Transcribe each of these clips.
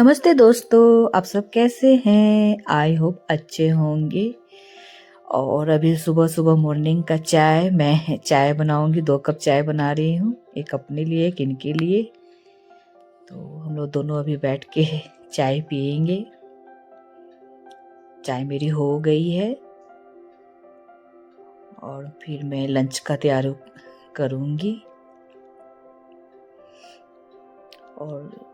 नमस्ते दोस्तों, आप सब कैसे हैं? आई होप अच्छे होंगे। और अभी सुबह सुबह मॉर्निंग का मैं चाय बनाऊंगी। 2 कप चाय बना रही हूँ, एक अपने लिए एक इनके लिए। तो हम लोग दोनों अभी बैठ के चाय पियेंगे। चाय मेरी हो गई है और फिर मैं लंच का तैयारी करूँगी। और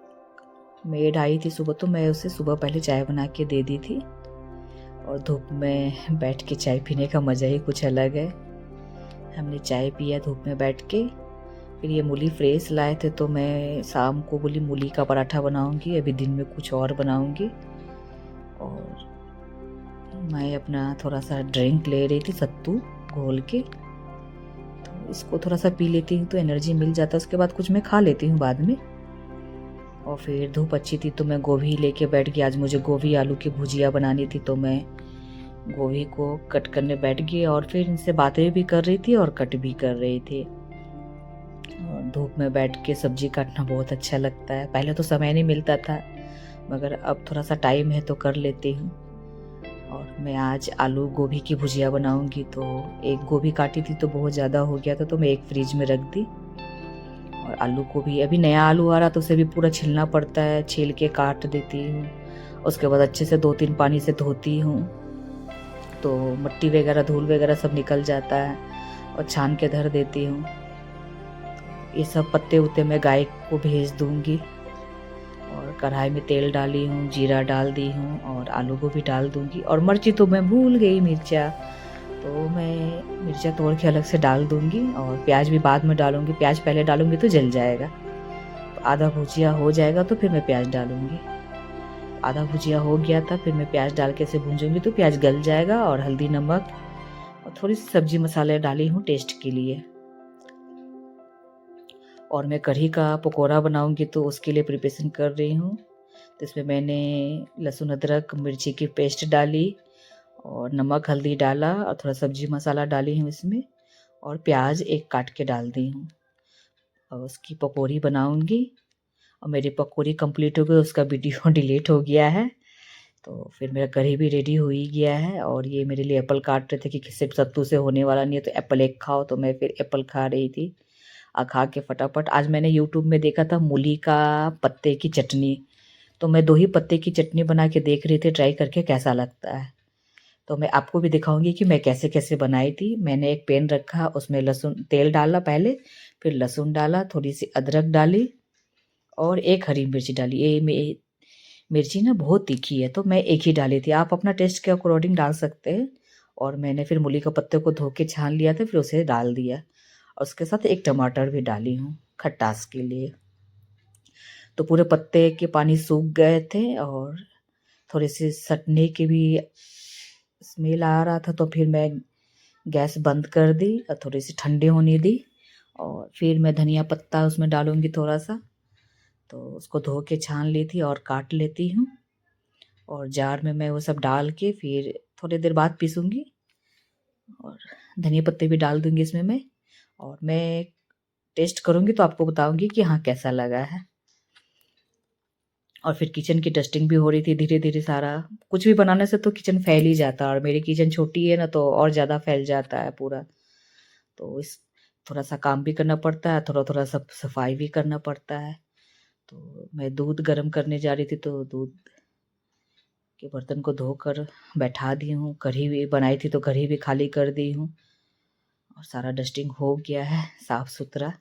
मेड आई थी सुबह, तो मैं उसे सुबह पहले चाय बना के दे दी थी। और धूप में बैठ के चाय पीने का मज़ा ही कुछ अलग है। हमने चाय पिया धूप में बैठ के। फिर ये मूली फ्रेश लाए थे, तो मैं शाम को बोली मूली का पराठा बनाऊंगी, अभी दिन में कुछ और बनाऊंगी। और मैं अपना थोड़ा सा ड्रिंक ले रही थी, सत्तू घोल के। तो इसको थोड़ा सा पी लेती हूँ तो एनर्जी मिल जाता है, उसके बाद कुछ मैं खा लेती हूँ बाद में। और फिर धूप अच्छी थी तो मैं गोभी लेके बैठ गई। आज मुझे गोभी आलू की भुजिया बनानी थी, तो मैं गोभी को कट करने बैठ गई और फिर इनसे बातें भी कर रही थी और कट भी कर रही थी। और धूप में बैठ के सब्जी काटना बहुत अच्छा लगता है। पहले तो समय नहीं मिलता था, मगर अब थोड़ा सा टाइम है तो कर लेती हूँ। और मैं आज आलू गोभी की भुजिया बनाऊंगी। तो एक गोभी काटी थी तो बहुत ज़्यादा हो गया था, तो मैं एक फ्रिज में रख दी। और आलू को भी अभी नया आलू आ रहा तो उसे भी पूरा छीलना पड़ता है, छील के काट देती हूँ। उसके बाद अच्छे से 2-3 पानी से धोती हूँ, तो मिट्टी वगैरह धूल वगैरह सब निकल जाता है। और छान के धर देती हूँ। ये सब पत्ते उत्ते मैं गाय को भेज दूंगी। और कढ़ाई में तेल डाली हूँ, जीरा डाल दी हूँ और आलू को भी डाल दूंगी। और मिर्ची तो मैं भूल गई, मिर्चा तो मैं मिर्चा तोड़ के अलग से डाल दूंगी। और प्याज भी बाद में डालूंगी, प्याज पहले डालूंगी तो जल जाएगा। तो आधा भुजिया हो जाएगा तो फिर मैं प्याज डालूंगी। आधा भुजिया हो गया था, फिर मैं प्याज डाल के इसे भूंजूंगी तो प्याज गल जाएगा। और हल्दी नमक और थोड़ी सी सब्जी मसाले डाली हूँ टेस्ट के लिए। और मैं कढ़ी का पकौड़ा बनाऊंगी तो उसके लिए प्रिपरेशन कर रही हूँ। तो इसमें मैंने लहसुन अदरक मिर्ची की पेस्ट डाली और नमक हल्दी डाला और थोड़ा सब्जी मसाला डाली हूँ इसमें। और प्याज एक काट के डाल दी हूँ और उसकी पकौड़ी बनाऊंगी। और मेरी पकौड़ी कंप्लीट हो गई, उसका वीडियो डिलीट हो गया है। तो फिर मेरा कढ़ी भी रेडी हो ही गया है। और ये मेरे लिए एप्पल काट रहे थे कि सिर्फ सत्तू से होने वाला नहीं है, तो एप्पल एक खाओ। तो मैं फिर एप्पल खा रही थी। खा के फटाफट आज मैंने यूट्यूब में देखा था मूली का पत्ते की चटनी। तो मैं 2 ही पत्ते की चटनी बना के देख रही थी, ट्राई करके कैसा लगता है। तो मैं आपको भी दिखाऊंगी कि मैं कैसे कैसे बनाई थी। मैंने एक पैन रखा, उसमें लहसुन तेल डाला पहले, फिर लहसुन डाला, थोड़ी सी अदरक डाली और एक हरी मिर्ची डाली। मिर्ची ना बहुत तीखी है तो मैं एक ही डाली थी, आप अपना टेस्ट के अकॉर्डिंग डाल सकते हैं। और मैंने फिर मूली का पत्ते को धो के छान लिया था, फिर उसे डाल दिया। और उसके साथ एक टमाटर भी डाली हूँ खटास के लिए। तो पूरे पत्ते के पानी सूख गए थे और थोड़ी सी सटने की भी स्मेल आ रहा था, तो फिर मैं गैस बंद कर दी और थोड़ी सी ठंडी होने दी। और फिर मैं धनिया पत्ता उसमें डालूंगी थोड़ा सा। तो उसको धो के छान ली थी और काट लेती हूँ। और जार में मैं वो सब डाल के फिर थोड़ी देर बाद पीसूँगी। और धनिया पत्ते भी डाल दूँगी इसमें मैं। और मैं टेस्ट करूँगी तो आपको बताऊँगी कि हाँ कैसा लगा है। और फिर किचन की डस्टिंग भी हो रही थी धीरे धीरे सारा। कुछ भी बनाने से तो किचन फैल ही जाता है, और मेरी किचन छोटी है ना, तो और ज़्यादा फैल जाता है पूरा। तो इस थोड़ा सा काम भी करना पड़ता है, थोड़ा थोड़ा सब सफाई भी करना पड़ता है। तो मैं दूध गर्म करने जा रही थी, तो दूध के बर्तन को धोकर बैठा दी हूँ। कढ़ी भी बनाई थी तो कढ़ी भी खाली कर दी हूँ। और सारा डस्टिंग हो गया है साफ सुथरा।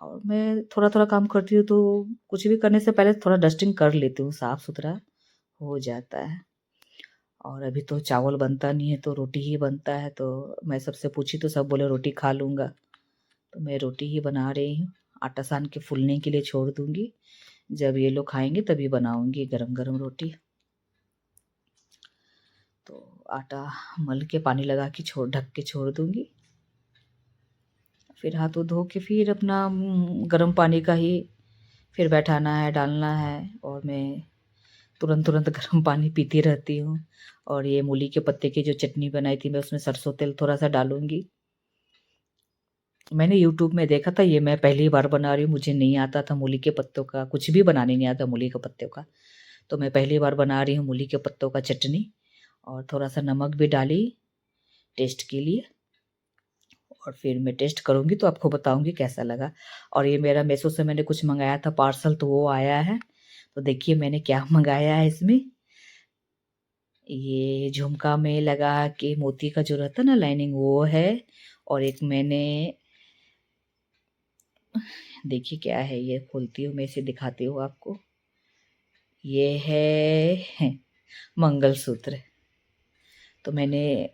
और मैं थोड़ा थोड़ा काम करती हूँ, तो कुछ भी करने से पहले थोड़ा डस्टिंग कर लेती हूँ, साफ सुथरा हो जाता है। और अभी तो चावल बनता नहीं है तो रोटी ही बनता है। तो मैं सबसे पूछी तो सब बोले रोटी खा लूँगा, तो मैं रोटी ही बना रही हूँ। आटा सान के फूलने के लिए छोड़ दूँगी, जब ये लोग खाएंगे तभी बनाऊँगी गरम गरम रोटी। तो आटा मल के पानी लगा के ढक के छोड़ दूँगी। फिर हाथों धो के फिर अपना गर्म पानी का ही फिर बैठाना है, डालना है। और मैं तुरंत तुरंत गर्म पानी पीती रहती हूँ। और ये मूली के पत्ते की जो चटनी बनाई थी, मैं उसमें सरसों तेल थोड़ा सा डालूँगी। मैंने यूट्यूब में देखा था, ये मैं पहली बार बना रही हूँ, मुझे नहीं आता था मूली के पत्तों का, कुछ भी बनाने नहीं आता मूली के पत्तों का। तो मैं पहली बार बना रही हूँ मूली के पत्तों का चटनी, और थोड़ा सा नमक भी डाली टेस्ट के लिए, और फिर मैं टेस्ट करूँगी तो आपको बताऊँगी कैसा लगा। और ये मेरा मेसो से मैंने कुछ मंगाया था पार्सल, तो वो आया है। तो देखिए मैंने क्या मंगाया है इसमें। ये झुमका में लगा के मोती का जो रहता है ना लाइनिंग, वो है। और एक मैंने, देखिए क्या है, ये खोलती हूँ मैं, इसे दिखाती हूँ आपको। ये है मंगलसूत्र। तो मैंने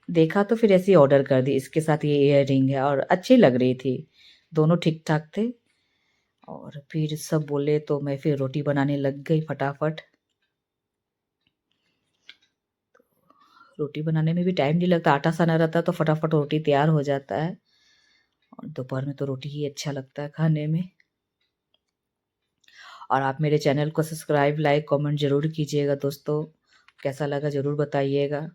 देखा तो फिर ऐसे ही ऑर्डर कर दी। इसके साथ ये इयर रिंग है, और अच्छी लग रही थी, दोनों ठीक ठाक थे। और फिर सब बोले तो मैं फिर रोटी बनाने लग गई फटाफट। रोटी बनाने में भी टाइम नहीं लगता, आटा साना रहता तो फटाफट रोटी तैयार हो जाता है। और दोपहर में तो रोटी ही अच्छा लगता है खाने में। और आप मेरे चैनल को सब्सक्राइब, लाइक, कमेंट ज़रूर कीजिएगा दोस्तों। कैसा लगा ज़रूर बताइएगा।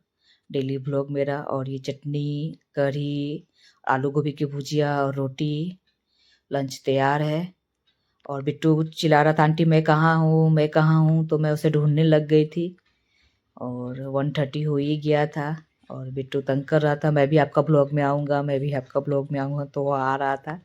डेली व्लॉग मेरा, और ये चटनी, कढ़ी, आलू गोभी की भुजिया और रोटी, लंच तैयार है। और बिट्टू चिल्ला रहा था, आंटी मैं कहाँ हूँ, मैं कहाँ हूँ, तो मैं उसे ढूंढने लग गई थी। और 1:30 हो ही गया था, और बिट्टू तंग कर रहा था, मैं भी आपका ब्लॉग में आऊँगा, मैं भी आपका ब्लॉग में आऊँगा, तो वो आ रहा था।